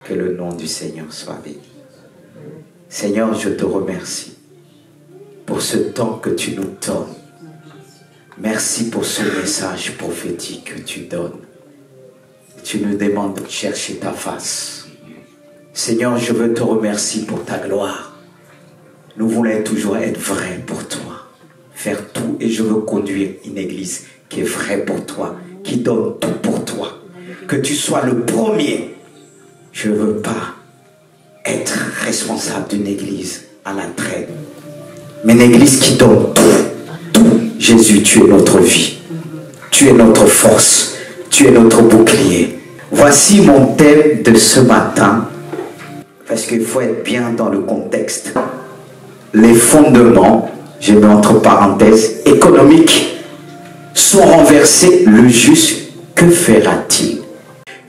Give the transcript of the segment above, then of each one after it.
Que le nom du Seigneur soit béni. Seigneur, je te remercie pour ce temps que tu nous donnes. Merci pour ce message prophétique que tu donnes. Tu nous demandes de chercher ta face. Seigneur, je veux te remercier pour ta gloire. Nous voulons toujours être vrais pour toi. Faire tout, et je veux conduire une église qui est vraie pour toi, qui donne tout pour toi. Que tu sois le premier. Je ne veux pas être responsable d'une église à la traîne, mais une église qui donne tout. Jésus, tu es notre vie. Tu es notre force. Tu es notre bouclier. Voici mon thème de ce matin, parce qu'il faut être bien dans le contexte. Les fondements, je mets entre parenthèses, économiques, sont renversés. Le juste, que fera-t-il?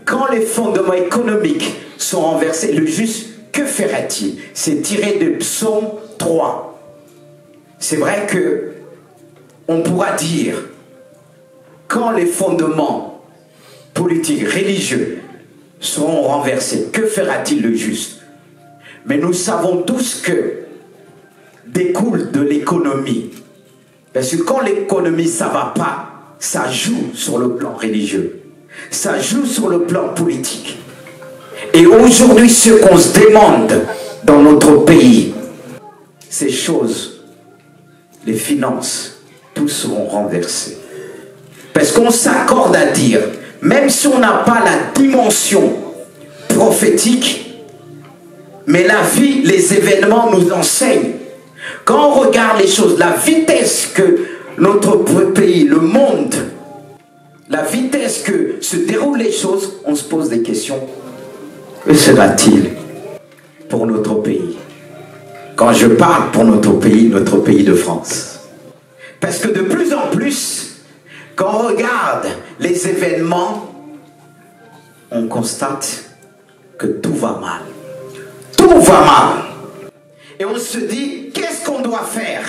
Quand les fondements économiques sont renversés, le juste, que fera-t-il? C'est tiré de Psaume 3. C'est vrai que on pourra dire, quand les fondements politiques, religieux seront renversés, que fera-t-il le juste? Mais nous savons tous que découle de l'économie. Parce que quand l'économie, ça ne va pas, ça joue sur le plan religieux. Ça joue sur le plan politique. Et aujourd'hui, ce qu'on se demande dans notre pays, ces choses, les finances, tout seront renversés. Parce qu'on s'accorde à dire, même si on n'a pas la dimension prophétique, mais la vie, les événements nous enseignent. Quand on regarde les choses, la vitesse que notre pays, le monde, la vitesse que se déroulent les choses, on se pose des questions. Que sera-t-il pour notre pays? Quand je parle pour notre pays de France. Parce que de plus en plus, quand on regarde les événements, on constate que tout va mal. Tout va mal. Et on se dit, qu'est-ce qu'on doit faire?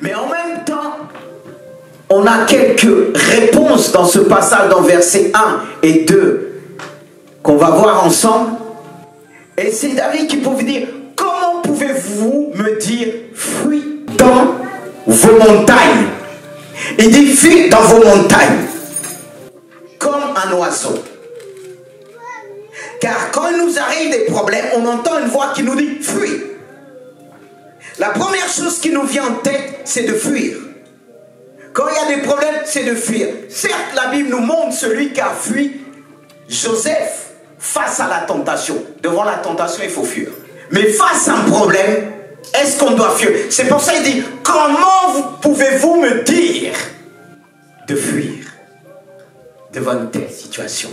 Mais en même temps, on a quelques réponses dans ce passage dans versets 1 et 2 qu'on va voir ensemble. Et c'est David qui peut vous dire, comment pouvez-vous me dire fuis dans vos montagnes? Il dit fuis dans vos montagnes comme un oiseau. Car quand il nous arrive des problèmes, on entend une voix qui nous dit fuis. La première chose qui nous vient en tête, c'est de fuir. Quand il y a des problèmes, c'est de fuir. Certes, la Bible nous montre celui qui a fui, Joseph, face à la tentation. Devant la tentation, il faut fuir. Mais face à un problème, est-ce qu'on doit fuir? C'est pour ça qu'il dit, comment pouvez-vous me dire de fuir devant une telle situation?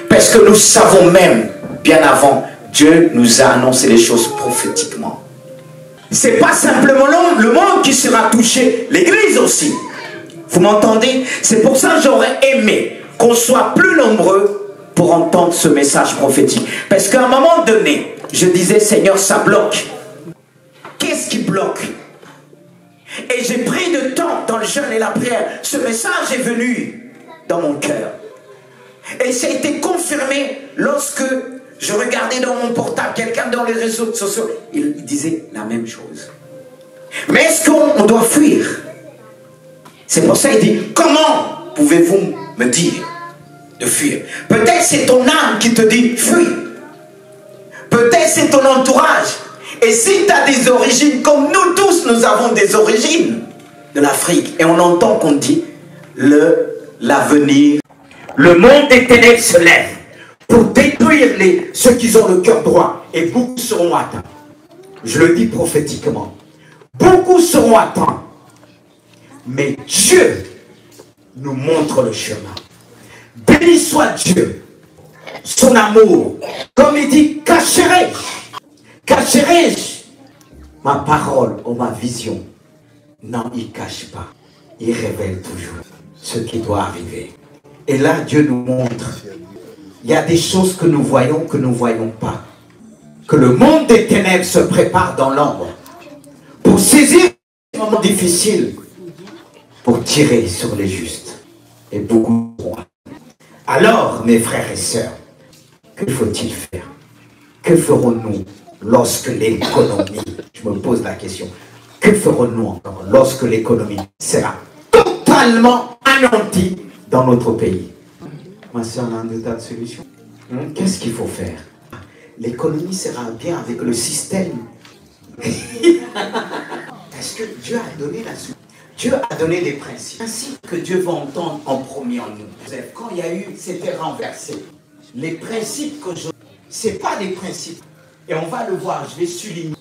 Parce que nous savons même, bien avant, Dieu nous a annoncé les choses prophétiquement. C'est pas simplement le monde qui sera touché, l'église aussi. Vous m'entendez? C'est pour ça que j'aurais aimé qu'on soit plus nombreux pour entendre ce message prophétique. Parce qu'à un moment donné, je disais, Seigneur, ça bloque. Qu'est-ce qui bloque? Et j'ai pris de temps dans le jeûne et la prière. Ce message est venu dans mon cœur. Et ça a été confirmé lorsque je regardais dans mon portable quelqu'un dans les réseaux sociaux. Il disait la même chose. Mais est-ce qu'on doit fuir? C'est pour ça qu'il dit, comment pouvez-vous me dire de fuir? Peut-être c'est ton âme qui te dit fuis. Peut-être c'est ton entourage. Et si tu as des origines, comme nous tous, nous avons des origines de l'Afrique. Et on entend qu'on dit l'avenir. Le monde des ténèbres se lève pour détruire ceux qui ont le cœur droit. Et beaucoup seront atteints. Je le dis prophétiquement. Beaucoup seront atteints. Mais Dieu nous montre le chemin. Béni soit Dieu, son amour. Comme il dit, cacherai-je ma parole ou ma vision? Non, il ne cache pas. Il révèle toujours ce qui doit arriver. Et là, Dieu nous montre. Il y a des choses que nous voyons pas. Que le monde des ténèbres se prépare dans l'ombre. Pour saisir les moments difficiles. Pour tirer sur les justes. Et beaucoup. Alors, mes frères et sœurs, Que faut-il faire? Que ferons-nous lorsque l'économie, je me pose la question, que ferons-nous encore lorsque l'économie sera totalement anéantie dans notre pays? Ma soeur, on a un tas de solutions. Qu'est-ce qu'il faut faire? L'économie sera bien avec le système. Est-ce que Dieu a donné la solution? Dieu a donné des principes. Ainsi que Dieu va entendre en premier en nous. Quand il y a eu, c'était renversé. Les principes que je... Ce n'est pas des principes. Et on va le voir, je vais souligner.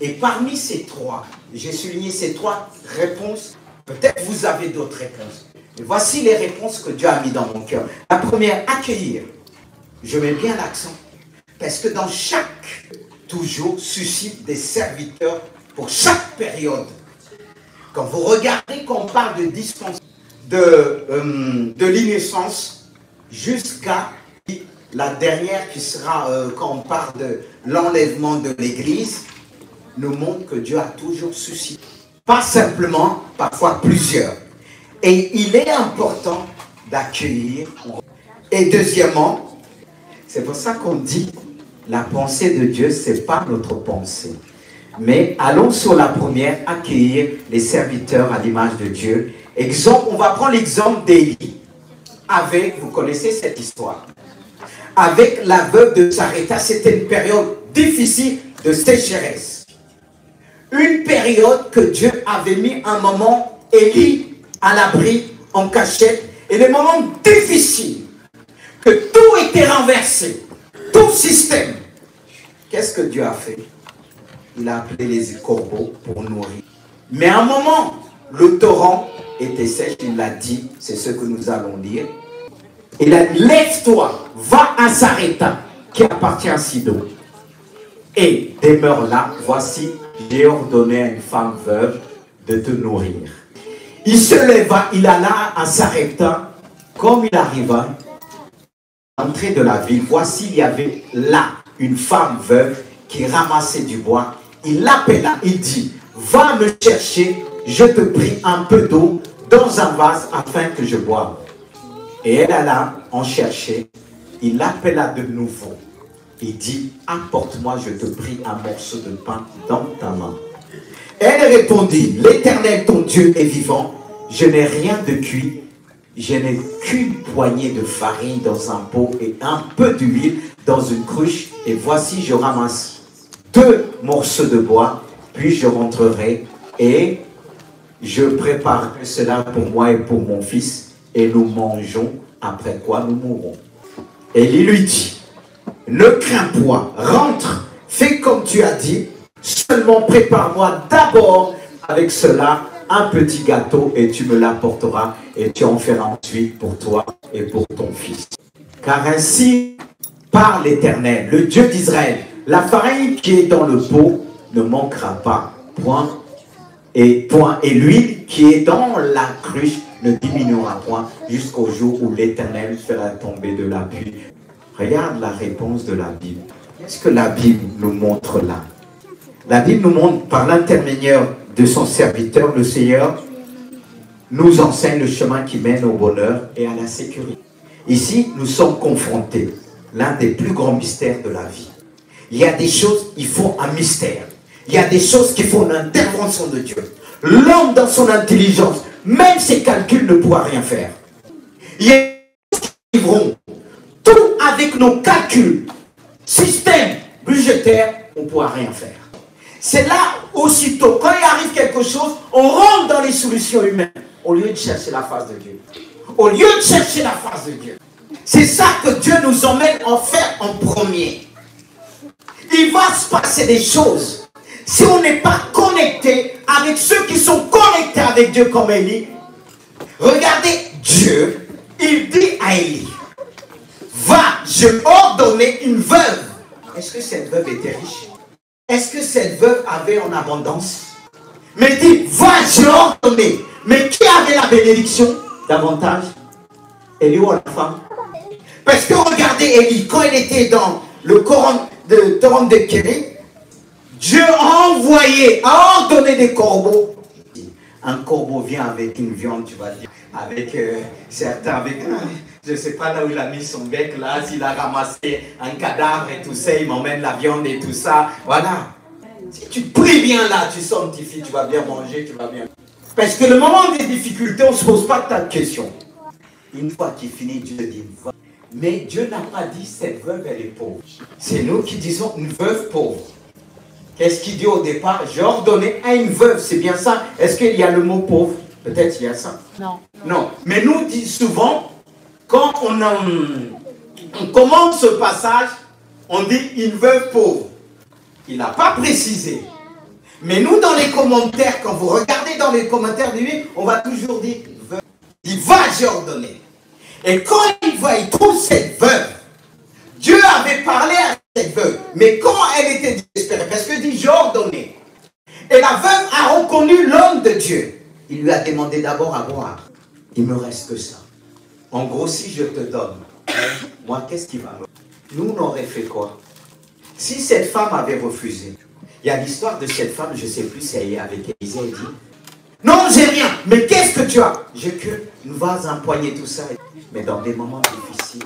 Et parmi ces trois, j'ai souligné ces trois réponses. Peut-être vous avez d'autres réponses. Et voici les réponses que Dieu a mis dans mon cœur. La première, accueillir. Je mets bien l'accent. Parce que dans chaque, toujours, suscite des serviteurs pour chaque période. Quand vous regardez qu'on parle de dispensation, de l'innocence, jusqu'à la dernière qui sera, quand on parle de l'enlèvement de l'Église, nous montre que Dieu a toujours suscité. Pas simplement, parfois plusieurs. Et il est important d'accueillir. Et deuxièmement, c'est pour ça qu'on dit, la pensée de Dieu, ce n'est pas notre pensée. Mais allons sur la première, accueillir les serviteurs à l'image de Dieu. Exemple, on va prendre l'exemple d'Élie. Avec, vous connaissez cette histoire. Avec la veuve de Sarepta, c'était une période difficile de sécheresse. Une période que Dieu avait mis un moment, Élie à l'abri, en cachette, et des moments difficiles, que tout était renversé, tout système. Qu'est-ce que Dieu a fait? Il a appelé les corbeaux pour nourrir. Mais à un moment, le torrent était sèche, il l'a dit, c'est ce que nous allons lire. Il a dit, lève-toi, va à Sarepta, qui appartient à Sidon, et demeure là, voici, j'ai ordonné à une femme veuve de te nourrir. Il se leva, il alla à Sarepta, comme il arriva, à l'entrée de la ville, voici, il y avait là une femme veuve qui ramassait du bois. Il l'appela, il dit, va me chercher, je te prie, un peu d'eau dans un vase afin que je boive. Et elle alla en chercher, il l'appela de nouveau. Il dit, apporte-moi, je te prie, un morceau de pain dans ta main. Elle répondit, l'Éternel, ton Dieu est vivant, je n'ai rien de cuit, je n'ai qu'une poignée de farine dans un pot et un peu d'huile dans une cruche, et voici, je ramasse 2 morceaux de bois, puis je rentrerai et je préparerai cela pour moi et pour mon fils, et nous mangeons, après quoi nous mourrons. Et il lui dit, ne crains point, rentre, fais comme tu as dit, seulement prépare-moi d'abord avec cela un petit gâteau et tu me l'apporteras et tu en feras ensuite pour toi et pour ton fils. Car ainsi parle l'Éternel, le Dieu d'Israël, la farine qui est dans le pot ne manquera pas, point, et l'huile qui est dans la cruche ne diminuera point jusqu'au jour où l'Éternel fera tomber de la pluie. Regarde la réponse de la Bible. Qu'est-ce que la Bible nous montre là? La Bible nous montre par l'intermédiaire de son serviteur, le Seigneur, nous enseigne le chemin qui mène au bonheur et à la sécurité. Ici, nous sommes confrontés à l'un des plus grands mystères de la vie. Il y a des choses, il faut un mystère. Il y a des choses qui font une intervention de Dieu. L'homme, dans son intelligence, même ses calculs ne pourra rien faire. Il y a des choses qui vivront. Tout avec nos calculs, système budgétaire, on ne pourra rien faire. C'est là, aussitôt, quand il arrive quelque chose, on rentre dans les solutions humaines, au lieu de chercher la face de Dieu. Au lieu de chercher la face de Dieu. C'est ça que Dieu nous emmène en faire en premier. Il va se passer des choses. Si on n'est pas connecté avec ceux qui sont connectés avec Dieu comme Élie, regardez, Dieu, il dit à Élie, va, je vais ordonner une veuve. Est-ce que cette veuve était riche? Est-ce que cette veuve avait en abondance? Mais il dit, va, je vais ordonner. Mais qui avait la bénédiction davantage? Élie ou la femme? Parce que regardez Élie, quand il était dans le torrent de Kéri, Dieu a envoyé, a ordonné des corbeaux. Un corbeau vient avec une viande, tu vas dire, avec certains, avec Je ne sais pas là où il a mis son bec, là, s'il a ramassé un cadavre et tout ça, il m'emmène la viande et tout ça. Voilà. Si tu pries bien là, tu sanctifies, tu vas bien manger, tu vas bien. Parce que le moment des difficultés, on ne se pose pas de tas de questions. Une fois qu'il finit, Dieu dit, va. Mais Dieu n'a pas dit, cette veuve, elle est pauvre. C'est nous qui disons, une veuve pauvre. Qu'est-ce qu'il dit au départ? J'ai ordonné à une veuve, c'est bien ça? Est-ce qu'il y a le mot pauvre? Peut-être il y a ça. Non. Non. Mais nous disons souvent, quand on commence ce passage, on dit une veuve pauvre. Il n'a pas précisé. Mais nous, dans les commentaires, quand vous regardez dans les commentaires du livre, on va toujours dire veuve. Il va, j'ai ordonné. Et quand il va, il trouve cette veuve. Dieu avait parlé à cette veuve. Mais quand elle était désespérée, parce que dit j'ai ordonné. Et la veuve a reconnu l'homme de Dieu. Il lui a demandé d'abord à boire. Il me reste que ça. En gros, si je te donne, moi, qu'est-ce qui va me... Nous, on aurait fait quoi? Si cette femme avait refusé, il y a l'histoire de cette femme, je ne sais plus si elle est avec Élisée, elle dit, non, j'ai rien, mais qu'est-ce que tu as? J'ai que une vase, un poignet, tout ça. Mais dans des moments difficiles,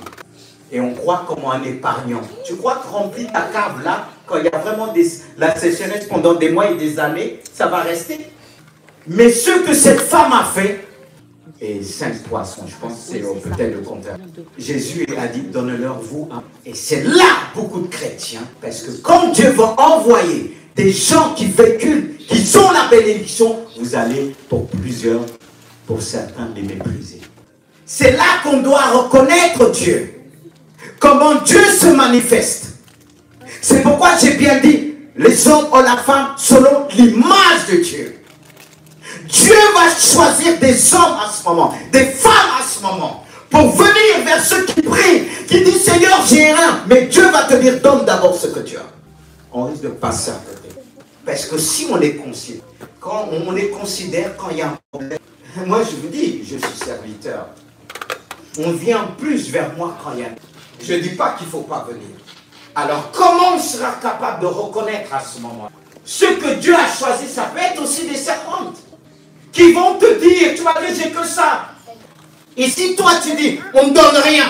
et on croit comme un épargnant. Tu crois que remplir ta cave là, quand il y a vraiment la sécheresse pendant des mois et des années, ça va rester? Mais ce que cette femme a fait, et 5 poissons, je pense, c'est peut-être le contraire. Jésus a dit, donne-leur vous un. Et c'est là beaucoup de chrétiens, parce que quand Dieu va envoyer des gens qui véhiculent, qui ont la bénédiction, vous allez pour plusieurs, pour certains, les mépriser. C'est là qu'on doit reconnaître Dieu. Comment Dieu se manifeste. C'est pourquoi j'ai bien dit, les hommes ou la femme selon l'image de Dieu. Dieu va choisir des hommes à ce moment, des femmes à ce moment, pour venir vers ceux qui prient, qui disent Seigneur, j'ai rien. Mais Dieu va te dire, donne d'abord ce que tu as. On risque de passer à côté. Parce que si on les considère, quand on les considère, quand il y a un problème, moi je vous dis, je suis serviteur. On vient plus vers moi quand il y a... Je ne dis pas qu'il ne faut pas venir. Alors comment on sera capable de reconnaître à ce moment-là? Ce que Dieu a choisi, ça peut être aussi des servantes qui vont te dire, tu vas dire, j'ai que ça. Et si toi tu dis, on ne donne rien,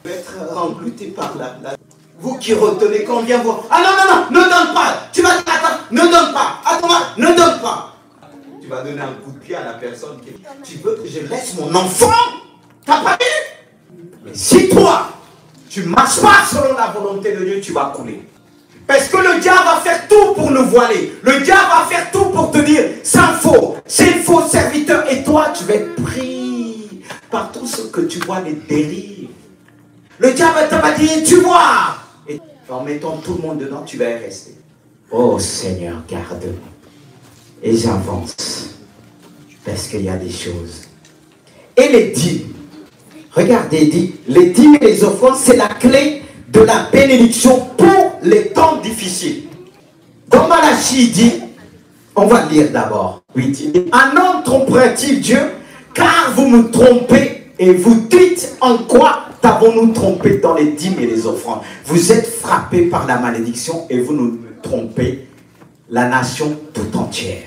tu vas être englouti par la... Vous qui retenez quand on vient voir, ah non, non, non, ne donne pas. Tu vas dire, attends, ne donne pas. Attends, ne donne pas. Tu vas donner un coup de pied à la personne qui dit, tu veux que je laisse mon enfant? T'as pas vu? Mais si toi, tu ne marches pas selon la volonté de Dieu, tu vas couler. Parce que le diable va faire tout pour nous voiler. Le diable va faire tout pour te dire, c'est un faux, c'est un faux serviteur. Et toi, tu vas être pris par tout ce que tu vois, les dérives. Le diable va dire, tu vois. Et en mettant tout le monde dedans, tu vas y rester. Oh Seigneur, garde-moi. Et j'avance. Parce qu'il y a des choses. Et les dîmes. Regardez, il dit, les dîmes et les offrandes, c'est la clé de la bénédiction pour les temps difficiles. Dans Malachie, il dit, on va lire d'abord. Oui, il dit, un homme tromperait-il Dieu? Car vous me trompez et vous dites en quoi t'avons-nous trompé dans les dîmes et les offrandes? Vous êtes frappés par la malédiction et vous nous trompez la nation tout entière.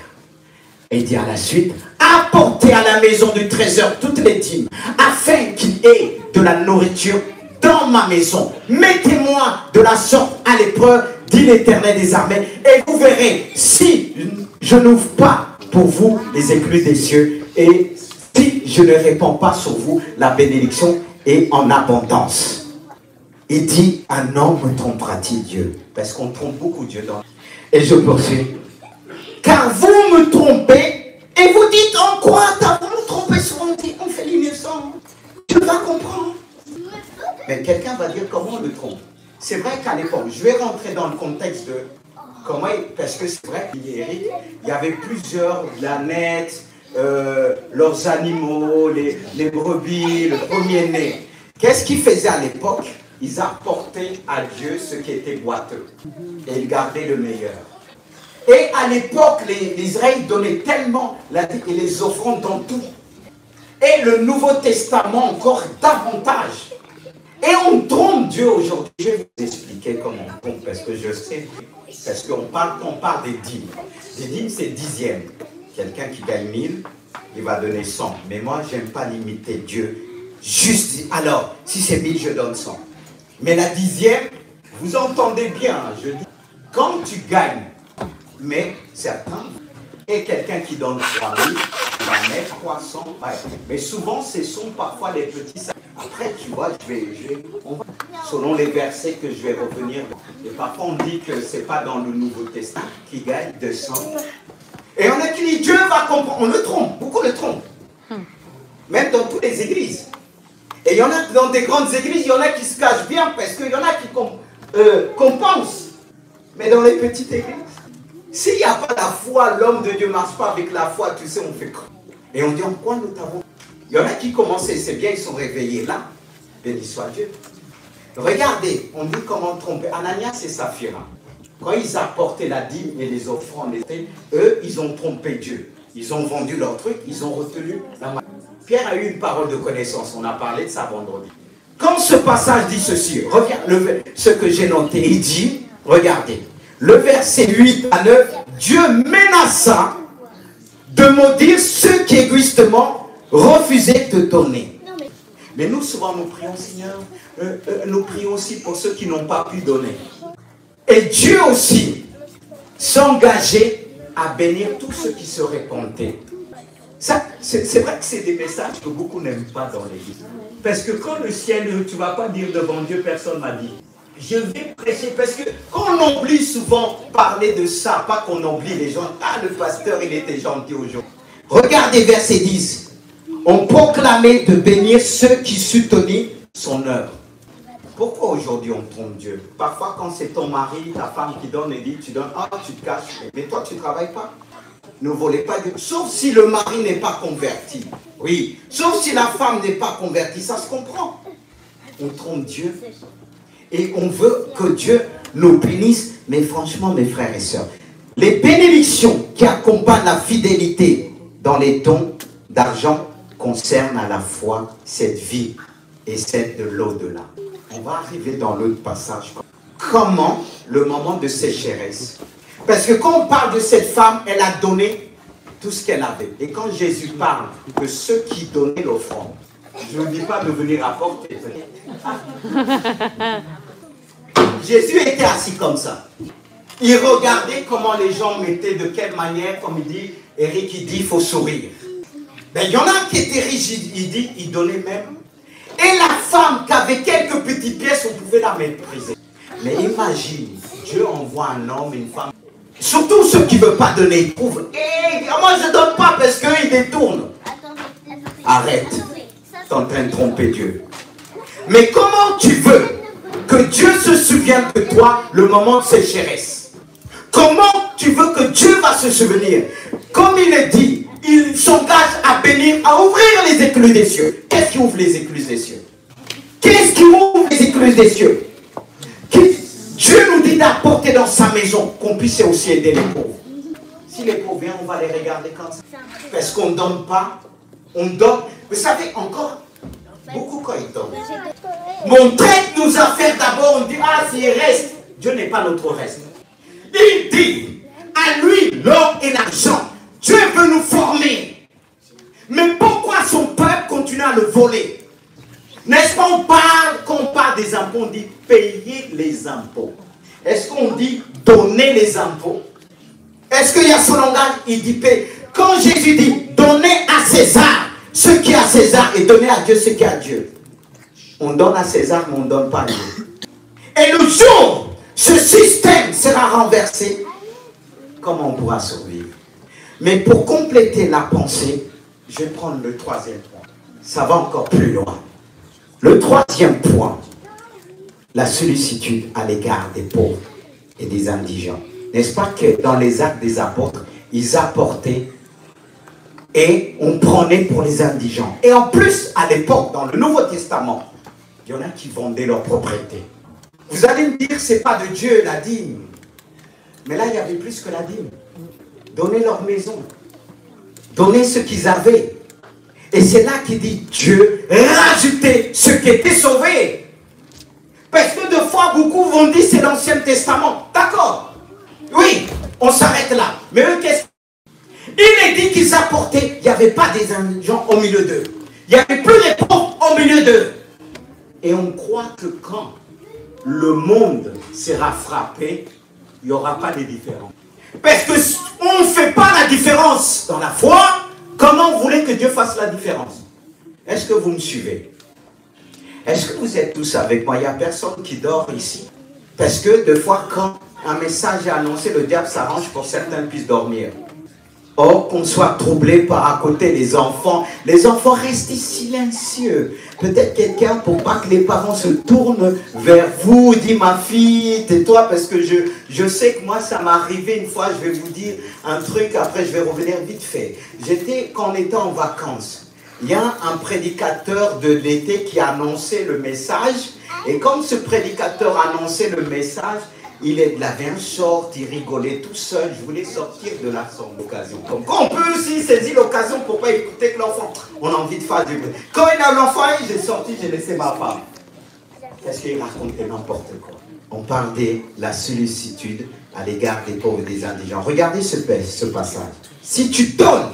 Et il dit à la suite, apportez à la maison du trésor toutes les dîmes, afin qu'il y ait de la nourriture dans ma maison. Mettez-moi de la sorte à l'épreuve, dit l'Éternel des armées, et vous verrez si je n'ouvre pas pour vous les écluses des cieux, et si je ne répands pas sur vous la bénédiction et en abondance. Il dit, un homme me trompera-t-il Dieu? Parce qu'on trompe beaucoup Dieu dans... Et je poursuis. Car vous me trompez et vous dites en quoi t'avons-nous trompé? Souvent on dit, on fait l'innocent. Tu vas comprendre. Mais quelqu'un va dire comment on le trompe. C'est vrai qu'à l'époque, je vais rentrer dans le contexte de comment, parce que c'est vrai qu'il y avait plusieurs planètes, leurs animaux, les brebis, le premier-né. Qu'est-ce qu'ils faisaient à l'époque? Ils apportaient à Dieu ce qui était boiteux. Et ils gardaient le meilleur. Et à l'époque, l'Israël donnait tellement et les offrandes dans tout. Et le Nouveau Testament encore davantage. Et on trompe Dieu aujourd'hui. Je vais vous expliquer comment on trompe, parce que je sais. Parce qu'on parle des dîmes. Les dîmes, c'est dixième. Quelqu'un qui gagne 1000, il va donner 100. Mais moi, je n'aime pas limiter Dieu. juste, alors, si c'est 1000, je donne 100. Mais la 10e, vous entendez bien, je dis, quand tu gagnes, mais certains, et quelqu'un qui donne 3000, va mettre 300, ouais. Mais souvent, ce sont parfois les petits. Après, tu vois, on va, selon les versets que je vais revenir, et parfois on dit que ce n'est pas dans le Nouveau Testament qui gagne 200. Et on a qui dit, Dieu va comprendre. On le trompe, beaucoup le trompent. Même dans toutes les églises. Et il y en a dans des grandes églises, il y en a qui se cachent bien parce qu'il y en a qui compensent. Mais dans les petites églises, s'il n'y a pas la foi, l'homme de Dieu ne marche pas avec la foi, tu sais, on fait quoi? Et on dit, en quoi nous t'avons? Il y en a qui commençaient, c'est bien, ils sont réveillés là. Béni soit Dieu. Regardez, on dit comment tromper. Ananias et Saphira, quand ils apportaient la dîme et les offrandes, eux, ils ont trompé Dieu. Ils ont vendu leur truc, ils ont retenu la main. Pierre a eu une parole de connaissance, on a parlé de ça vendredi. Quand ce passage dit ceci, regarde ce que j'ai noté, il dit, regardez, le verset 8 à 9, Dieu menaça de maudire ceux qui égoïstement refusaient de donner. Mais nous, souvent, nous prions, Seigneur, nous prions aussi pour ceux qui n'ont pas pu donner. Et Dieu aussi s'engageait à bénir tous ceux qui se répentaient. C'est vrai que c'est des messages que beaucoup n'aiment pas dans l'église. Parce que quand le ciel, tu ne vas pas dire devant Dieu, personne m'a dit. Je vais prêcher parce que on oublie souvent parler de ça, pas qu'on oublie les gens. Ah, le pasteur, il était gentil aujourd'hui. Regardez verset 10. On proclamait de bénir ceux qui soutenaient son œuvre. Pourquoi aujourd'hui on trompe Dieu? Parfois quand c'est ton mari, ta femme qui donne et dit, tu donnes, ah, tu te caches. Mais toi, tu ne travailles pas. Ne volez pas Dieu. Sauf si le mari n'est pas converti. Oui. Sauf si la femme n'est pas convertie. Ça se comprend. On trompe Dieu. Et on veut que Dieu nous bénisse. Mais franchement, mes frères et sœurs, les bénédictions qui accompagnent la fidélité dans les dons d'argent concernent à la fois cette vie et celle de l'au-delà. On va arriver dans l'autre passage. Comment le moment de sécheresse? Parce que quand on parle de cette femme, elle a donné tout ce qu'elle avait. Et quand Jésus parle de ceux qui donnaient l'offrande, je ne dis pas de venir apporter. Jésus était assis comme ça. Il regardait comment les gens mettaient, de quelle manière, comme il dit, Eric, il dit, il faut sourire. Ben, il y en a qui étaient riches, il dit, il donnait même. Et la femme qui avait quelques petites pièces, on pouvait la mépriser. Mais imagine, Dieu envoie un homme, une femme. Surtout ceux qui ne veulent pas donner, ils trouvent. Et moi je ne donne pas parce qu'ils détournent. Arrête. Tu es en train de tromper Dieu. Mais comment tu veux que Dieu se souvienne de toi le moment de sécheresse? Comment tu veux que Dieu va se souvenir? Comme il est dit, il s'engage à bénir, à ouvrir les écluses des cieux. Qu'est-ce qui ouvre les écluses des cieux? Qu'est-ce qui ouvre les écluses des cieux? Dieu nous dit d'apporter dans sa maison, qu'on puisse aussi aider les pauvres. Si les pauvres viennent, on va les regarder comme ça. Parce qu'on ne donne pas, on donne. Vous savez, encore, beaucoup quand ils donnent. Mon traite nous a fait d'abord, on dit, ah, s'il reste, Dieu n'est pas notre reste. Il dit, à lui, l'or et l'argent, Dieu veut nous former. Mais pourquoi son peuple continue à le voler? N'est-ce pas, quand on parle des impôts, on dit payer les impôts. Est-ce qu'on dit donner les impôts? Est-ce qu'il y a son langage? Il dit payer. Quand Jésus dit donner à César ce qui est à César et donner à Dieu ce qui est à Dieu. On donne à César, mais on ne donne pas à Dieu. Et le jour, ce système sera renversé. Comment on pourra survivre? Mais pour compléter la pensée, je vais prendre le troisième point. Ça va encore plus loin. Le troisième point, la sollicitude à l'égard des pauvres et des indigents. N'est-ce pas que dans les actes des apôtres, ils apportaient et on prenait pour les indigents. Et en plus, à l'époque, dans le Nouveau Testament, il y en a qui vendaient leur propriété. Vous allez me dire, c'est pas de Dieu la dîme. Mais là, il y avait plus que la dîme. Donner leur maison. Donner ce qu'ils avaient. Et c'est là qu'il dit, Dieu rajoutait ceux qui étaient sauvés. Parce que de fois, beaucoup vont dire, c'est l'Ancien Testament. D'accord. Oui, on s'arrête là. Mais eux, qu'est-ce qu'il est dit qu'ils apportaient? Il n'y avait pas des indigents au milieu d'eux. Il n'y avait plus les pauvres au au milieu d'eux. Et on croit que quand le monde sera frappé, il n'y aura pas de différence. Parce qu'on ne fait pas la différence dans la foi. Comment vous voulez que Dieu fasse la différence? Est-ce que vous me suivez? Est-ce que vous êtes tous avec moi? Il n'y a personne qui dort ici. Parce que des fois, quand un message est annoncé, le diable s'arrange pour que certains puissent dormir. Or, qu'on soit troublé par à côté les enfants restent silencieux. Peut-être quelqu'un, pour pas que les parents se tournent vers vous, dit ma fille, tais-toi, parce que je sais que moi, ça m'est arrivé une fois, je vais vous dire un truc, après je vais revenir vite fait. Quand on était en vacances, il y a un prédicateur de l'été qui a annoncé le message, et comme ce prédicateur annonçait le message, il avait un short, il rigolait tout seul. Je voulais sortir de là sans l'occasion. Comme quand on peut aussi saisir l'occasion pour ne pas écouter que l'enfant. On a envie de faire du bruit. Quand il a l'enfant, j'ai sorti, j'ai laissé ma femme. Qu'est-ce qu'il racontait? N'importe quoi. On parle de la sollicitude à l'égard des pauvres et des indigents. Regardez ce passage. Si tu donnes,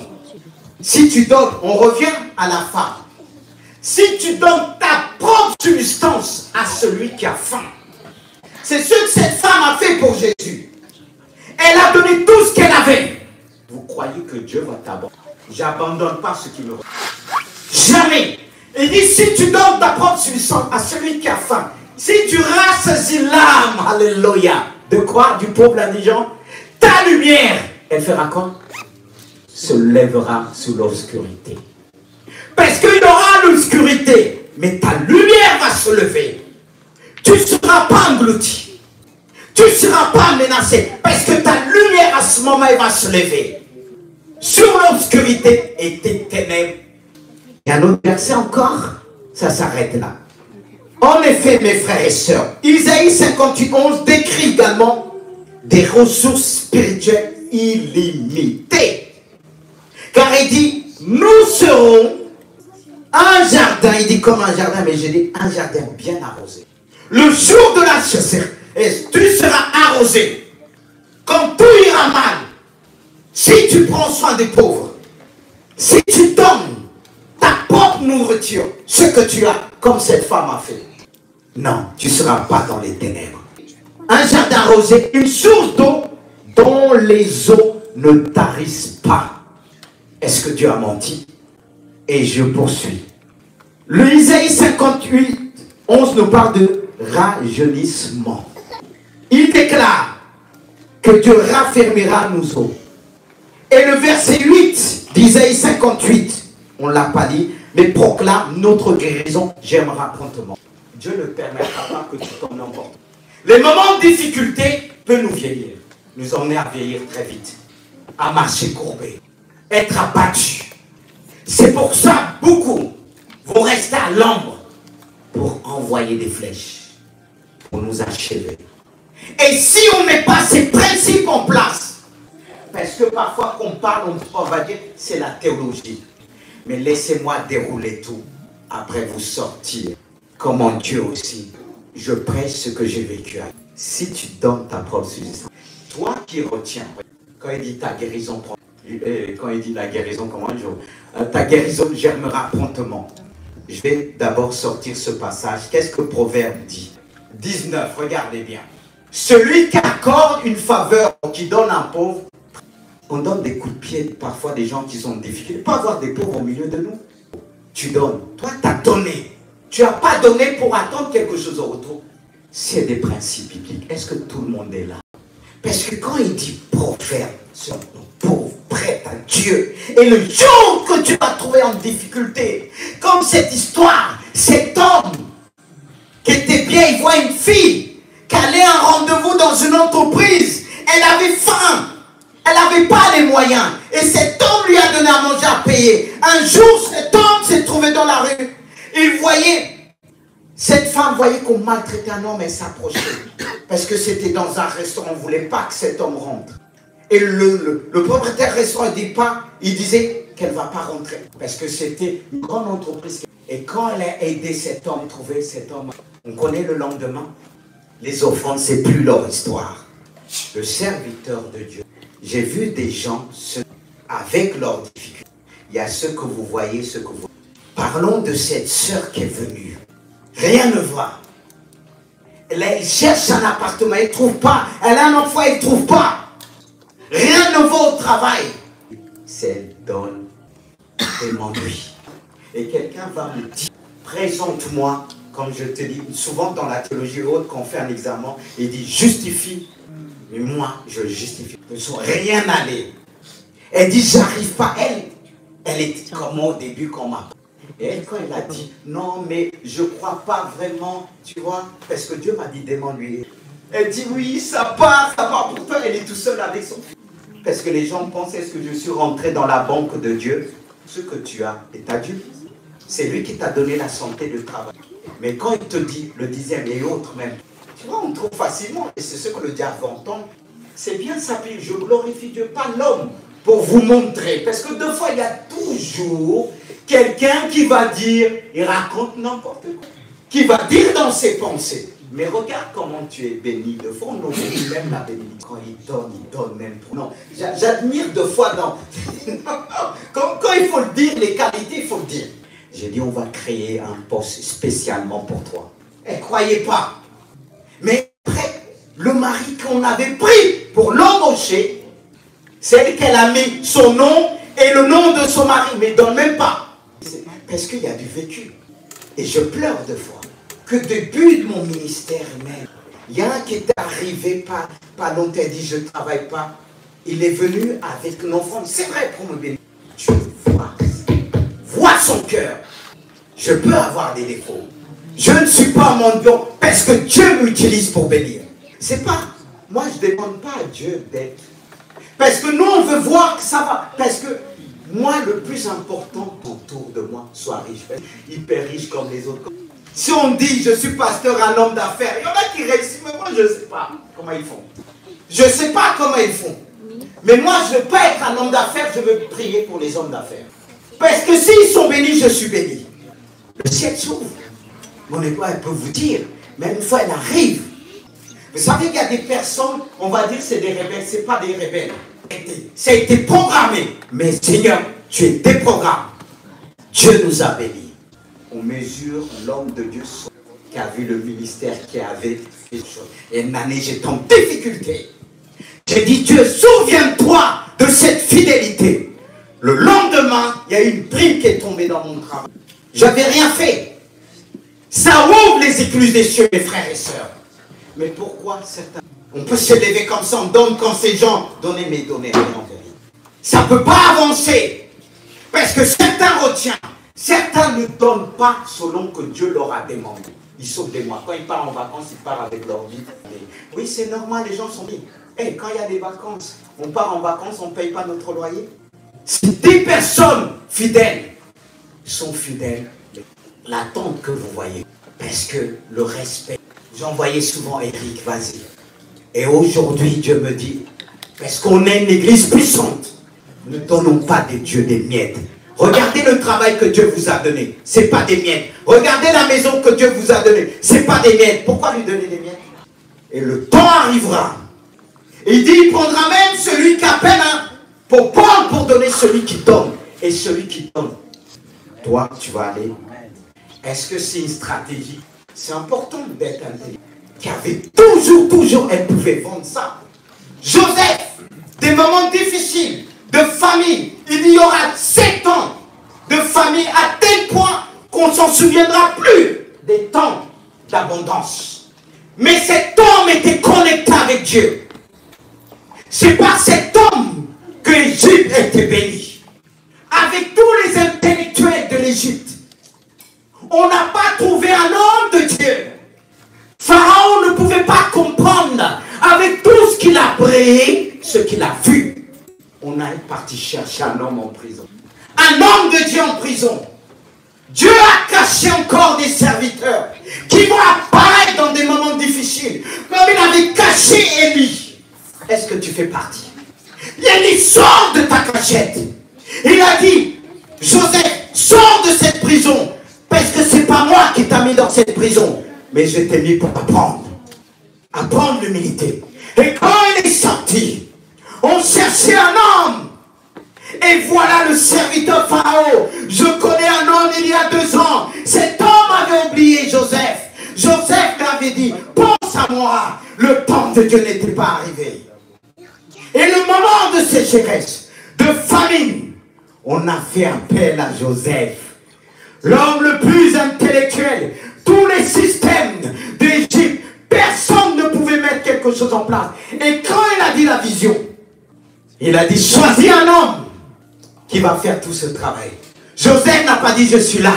on revient à la femme. Si tu donnes ta propre substance à celui qui a faim, c'est ce que cette femme a fait pour Jésus. Elle a donné tout ce qu'elle avait. Vous croyez que Dieu va t'abandonner? J'abandonne pas ce qui me regarde. Jamais. Il dit, si tu donnes ta propre substance à celui qui a faim, si tu rassasies l'âme, alléluia, de quoi? Du pauvre indigent, ta lumière, elle fera quoi? Se lèvera sous l'obscurité. Parce qu'il y aura l'obscurité, mais ta lumière va se lever. Tu ne seras pas englouti. Tu ne seras pas menacé. Parce que ta lumière à ce moment, elle va se lever. Sur l'obscurité et tes ténèbres. Il y a un autre verset encore. Ça s'arrête là. En effet, mes frères et sœurs, Isaïe 58:11 décrit également des ressources spirituelles illimitées. Car il dit, nous serons un jardin. Il dit comme un jardin, mais j'ai dit un jardin bien arrosé. Le jour de la sécheresse, tu seras arrosé. Quand tout ira mal, si tu prends soin des pauvres, si tu donnes ta propre nourriture, ce que tu as, comme cette femme a fait, non, tu ne seras pas dans les ténèbres. Un jardin arrosé, une source d'eau dont les eaux ne tarissent pas. Est-ce que Dieu a menti? Et je poursuis. Le Isaïe 58:11 nous parle de rajeunissement. Il déclare que Dieu raffermira nos os. Et le verset 8 d'Isaïe 58, on ne l'a pas dit, mais proclame notre guérison, j'aimerais promptement. Dieu ne permettra pas que tu tombes n'importe où. Les moments de difficulté peuvent nous vieillir, nous emmener à vieillir très vite, à marcher courbé, être abattu. C'est pour ça beaucoup vont rester à l'ombre pour envoyer des flèches, pour nous achever. Et si on ne met pas ces principes en place, parce que parfois qu'on parle, on va dire c'est la théologie. Mais laissez-moi dérouler tout, après vous sortir. Comment Dieu aussi, je prêche ce que j'ai vécu. Si tu donnes ta propre substance, toi qui retiens, quand il dit ta guérison, quand il dit la guérison, comment ta guérison germera promptement. Je vais d'abord sortir ce passage. Qu'est-ce que Proverbe dit? 19, regardez bien. Celui qui accorde une faveur, qui donne un pauvre, on donne des coups de pied, parfois des gens qui sont en difficulté. Pas avoir des pauvres au milieu de nous. Tu donnes. Toi, tu as donné. Tu n'as pas donné pour attendre quelque chose au retour. C'est des principes bibliques. Est-ce que tout le monde est là? Parce que quand il dit prophète, c'est pauvre, prête à Dieu. Et le jour que tu vas trouver en difficulté, comme cette histoire, cet homme qui était bien, il voit une fille qui allait à un rendez-vous dans une entreprise. Elle avait faim. Elle n'avait pas les moyens. Et cet homme lui a donné à manger, à payer. Un jour, cet homme s'est trouvé dans la rue. Il voyait, cette femme voyait qu'on maltraitait un homme et s'approchait. Parce que c'était dans un restaurant, on ne voulait pas que cet homme rentre. Et le propriétaire du restaurant il disait qu'elle ne va pas rentrer. Parce que c'était une grande entreprise. Et quand elle a aidé cet homme, trouvé cet homme, on connaît le lendemain. Les offrandes, ce n'est plus leur histoire. Le serviteur de Dieu. J'ai vu des gens avec leurs difficultés. Il y a ceux que vous voyez, ceux que vous voyez. Pas Parlons de cette sœur qui est venue. Rien ne va. Elle cherche un appartement, elle ne trouve pas. Elle a un emploi, elle ne trouve pas. Rien ne va au travail. Si elle donne, demande-lui. Et quelqu'un va me dire, présente-moi, comme je te dis, souvent dans la théologie haute, quand on fait un examen, il dit justifie. Mais moi, je justifie. Ne sont rien aller. Elle dit, j'arrive pas. Elle était comme moi au début, quand m'a. Et elle, quand elle a dit, non, mais je crois pas vraiment, tu vois, parce que Dieu m'a dit, demande-lui. Elle dit, oui, ça part. Pourtant, elle est tout seule avec son fils. Parce que les gens pensent, est-ce que je suis rentré dans la banque de Dieu? Ce que tu as est à Dieu. C'est lui qui t'a donné la santé de travail. Mais quand il te dit, le 10e et autres même, tu vois, on trouve facilement, et c'est ce que le diable entend, c'est bien s'appeler, je glorifie Dieu, pas l'homme, pour vous montrer. Parce que deux fois, il y a toujours quelqu'un qui va dire, il raconte n'importe quoi, qui va dire dans ses pensées. Mais regarde comment tu es béni. De fois, on oublie même la bénédiction. Quand il donne même trop. Non, j'admire deux fois dans... quand il faut le dire, les qualités, il faut le dire. J'ai dit, on va créer un poste spécialement pour toi. Elle ne croyait pas. Mais après, le mari qu'on avait pris pour l'embaucher, c'est elle qu'elle a mis son nom et le nom de son mari, mais donne même pas. Parce qu'il y a du vécu. Et je pleure deux fois. Que début de mon ministère même, il y a un qui est arrivé pas longtemps, il dit, je ne travaille pas. Il est venu avec un enfant, c'est vrai pour me bénir. Je vois son cœur. Je peux avoir des défauts. Je ne suis pas mon Dieu parce que Dieu m'utilise pour bénir. C'est pas, moi je ne demande pas à Dieu d'être. Parce que nous on veut voir que ça va. Parce que moi le plus important autour de moi soit riche. Hyper riche comme les autres. Si on dit je suis pasteur, un homme d'affaires, il y en a qui réussissent, mais moi je ne sais pas comment ils font. Je ne sais pas comment ils font. Mais moi je ne veux pas être un homme d'affaires, je veux prier pour les hommes d'affaires. Parce que s'ils sont bénis, je suis béni. Le ciel s'ouvre. Mon épouse, elle peut vous dire, même une fois elle arrive. Vous savez qu'il y a des personnes, on va dire c'est des rebelles, ce n'est pas des rebelles. Ça a été programmé. Mais Seigneur, tu es déprogrammé. Dieu nous a bénis. On mesure l'homme de Dieu qui a vu le ministère, qui avait fait des choses. Et une année, j'étais en difficulté. J'ai dit, Dieu, souviens-toi de cette fidélité. Le lendemain, il y a une prime qui est tombée dans mon travail. Je n'avais rien fait. Ça ouvre les écluses des cieux, mes frères et sœurs. Mais pourquoi certains... On peut se lever comme ça, on donne quand ces gens... Donnez, mais donnez rien en vérité. Ça ne peut pas avancer. Parce que certains retiennent. Certains ne donnent pas selon que Dieu leur a demandé. Ils sautent des mois. Quand ils partent en vacances, ils partent avec leur vie. Oui, c'est normal, les gens sont libres. Hey, quand il y a des vacances, on part en vacances, on ne paye pas notre loyer. Si des personnes fidèles sont fidèles, l'attente que vous voyez, parce que le respect, j'envoyais souvent Eric, vas-y. Et aujourd'hui, Dieu me dit, parce qu'on est une église puissante, ne donnons pas des dieux des miettes. Regardez le travail que Dieu vous a donné. Ce n'est pas des miettes. Regardez la maison que Dieu vous a donnée. Ce n'est pas des miettes. Pourquoi lui donner des miettes? Et le temps arrivera. Il dit, il prendra même celui qui a peine pour prendre, pour donner celui qui donne. Et celui qui donne, toi, tu vas aller. Est-ce que c'est une stratégie? C'est important d'être intelligent. Qui avait toujours, elle pouvait vendre ça. Joseph, des moments difficiles, de famille, il y aura 7 ans de famille à tel point qu'on ne s'en souviendra plus des temps d'abondance. Mais cet homme était connecté avec Dieu. C'est par cet homme que l'Égypte était bénie. Avec tous les intellectuels de l'Égypte, on n'a pas trouvé un homme de Dieu. Pharaon ne pouvait pas comprendre avec tout ce qu'il a prié, ce qu'il a vu. On est parti chercher un homme en prison. Un homme de Dieu en prison. Dieu a caché encore des serviteurs qui vont apparaître dans des moments difficiles. Comme il avait caché Élie. Est-ce que tu fais partie? Élie, sort de ta cachette. Il a dit, Joseph, sors de cette prison. Parce que c'est pas moi qui t'a mis dans cette prison. Mais je t'ai mis pour apprendre. Apprendre l'humilité. Et quand il est sorti, on cherchait un homme. Et Et voilà le serviteur Pharaon. Je connais un homme il y a 2 ans. Cet homme avait oublié Joseph. Joseph m'avait dit, pense à moi. Le temps de Dieu n'était pas arrivé. Et le moment de sécheresse, de famine, on a fait appel à Joseph. L'homme le plus intellectuel. Tous les systèmes d'Égypte, personne ne pouvait mettre quelque chose en place. Et quand il a dit la vision, il a dit, choisis un homme qui va faire tout ce travail. Joseph n'a pas dit, je suis là.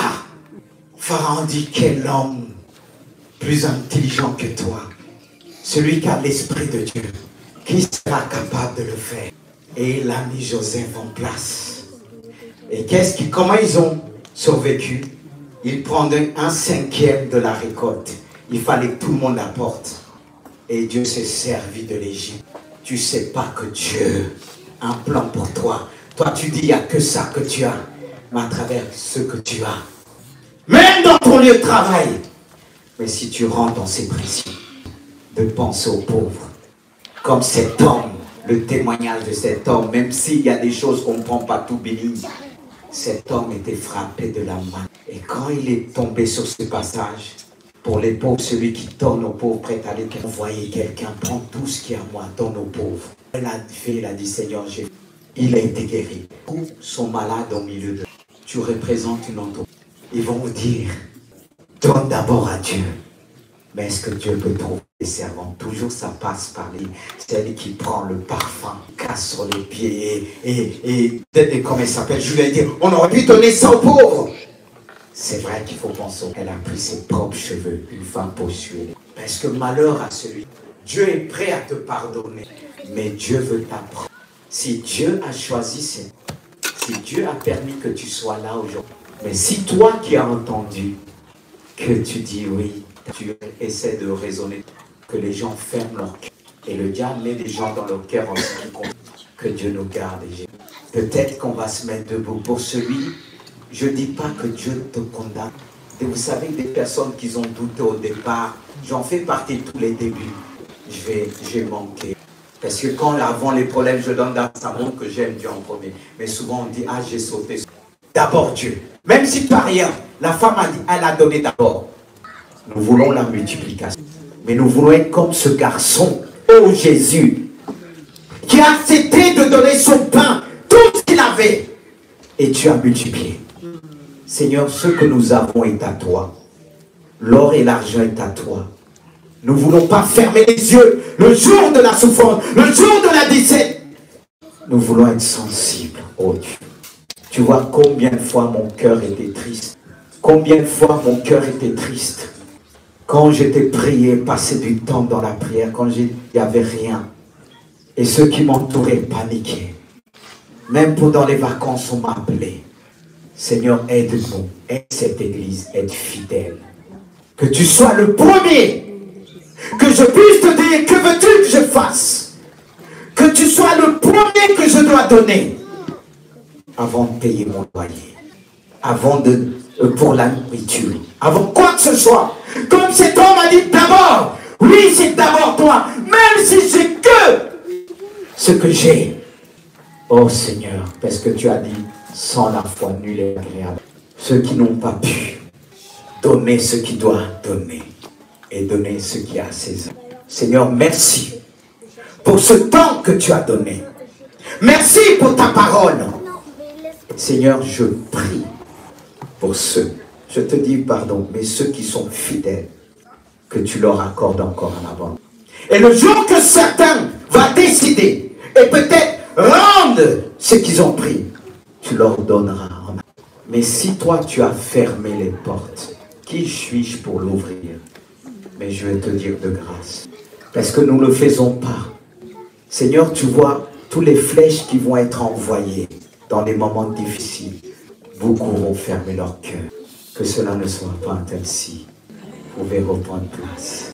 Pharaon dit, quel homme plus intelligent que toi, celui qui a l'esprit de Dieu, qui sera capable de le faire. Et il a mis Joseph en place. Et comment ils ont survécu? Ils prenaient 1/5 de la récolte. Il fallait que tout le monde apporte. Et Dieu s'est servi de l'Égypte. Tu ne sais pas que Dieu a un plan pour toi. Toi, tu dis, il n'y a que ça que tu as. Mais à travers ce que tu as, même dans ton lieu de travail. Mais si tu rentres dans ces principes, de penser aux pauvres, comme cet homme, le témoignage de cet homme, même s'il y a des choses qu'on ne prend pas tout béni, cet homme était frappé de la main. Et quand il est tombé sur ce passage, pour les pauvres, celui qui donne aux pauvres, prêt à aller envoyer quelqu'un, prends tout ce qui est à moi, donne aux pauvres. Il a dit, Seigneur, il a été guéri. Tous sont malades au milieu de. Tu représentes une entreprise. Ils vont vous dire, donne d'abord à Dieu. Mais est-ce que Dieu peut trouver des servants? Toujours ça passe par lui. C'est lui qui prend le parfum, casse sur les pieds et comment elle s'appelle? Je lui ai dit, on aurait pu donner ça aux pauvres. C'est vrai qu'il faut penser. Elle a pris ses propres cheveux, une femme poursuivie. Parce que malheur à celui. Dieu est prêt à te pardonner. Mais Dieu veut t'apprendre. Si Dieu a choisi, si Dieu a permis que tu sois là aujourd'hui. Mais si toi qui as entendu, que tu dis oui, tu essaies de raisonner, que les gens ferment leur cœur. Et le diable met des gens dans leur cœur en ce qui compte. Que Dieu nous garde. Peut-être qu'on va se mettre debout pour celui. Je ne dis pas que Dieu te condamne. Et vous savez, des personnes qui ont douté au départ, j'en fais partie de tous les débuts. J'ai manqué. Parce que quand avant les problèmes, je donne d'abord, ça montre que j'aime Dieu en premier. Mais souvent on dit, ah j'ai sauté. D'abord Dieu. Même si tu n'as rien, la femme a dit, elle a donné d'abord. Nous voulons la multiplication. Mais nous voulons être comme ce garçon, oh Jésus, qui a accepté de donner son pain, tout ce qu'il avait. Et tu as multiplié. Seigneur, ce que nous avons est à toi. L'or et l'argent est à toi. Nous ne voulons pas fermer les yeux le jour de la souffrance, le jour de la disette. Nous voulons être sensibles, oh Dieu. Tu vois combien de fois mon cœur était triste. Combien de fois mon cœur était triste. Quand j'étais prié, passer du temps dans la prière, quand il n'y avait rien. Et ceux qui m'entouraient paniquaient. Même pendant les vacances, on m'a appelé. Seigneur, aide-nous, aide cette église, aide fidèle. Que tu sois le premier. Que je puisse te dire, que veux-tu que je fasse? Que tu sois le premier que je dois donner. Avant de payer mon loyer. Avant pour la nourriture. Avant quoi que ce soit. Comme cet homme a dit d'abord. Oui, c'est d'abord toi. Même si c'est que ce que j'ai. Oh Seigneur, parce que tu as dit, sans la foi, nul est agréable. Ceux qui n'ont pas pu donner ce qu'ils doivent donner. Et donner ce qui a à ses âmes. Seigneur, merci pour ce temps que tu as donné. Merci pour ta parole. Seigneur, je prie pour ceux, je te dis pardon, mais ceux qui sont fidèles, que tu leur accordes encore en avant. Et le jour que certains vont décider, et peut-être rendre ce qu'ils ont pris, tu leur donneras en avant. Mais si toi tu as fermé les portes, qui suis-je pour l'ouvrir? Mais je vais te dire de grâce. Parce que nous ne le faisons pas. Seigneur, tu vois, toutes les flèches qui vont être envoyées dans des moments difficiles, beaucoup vont fermer leur cœur. Que cela ne soit pas ainsi. Vous pouvez reprendre place.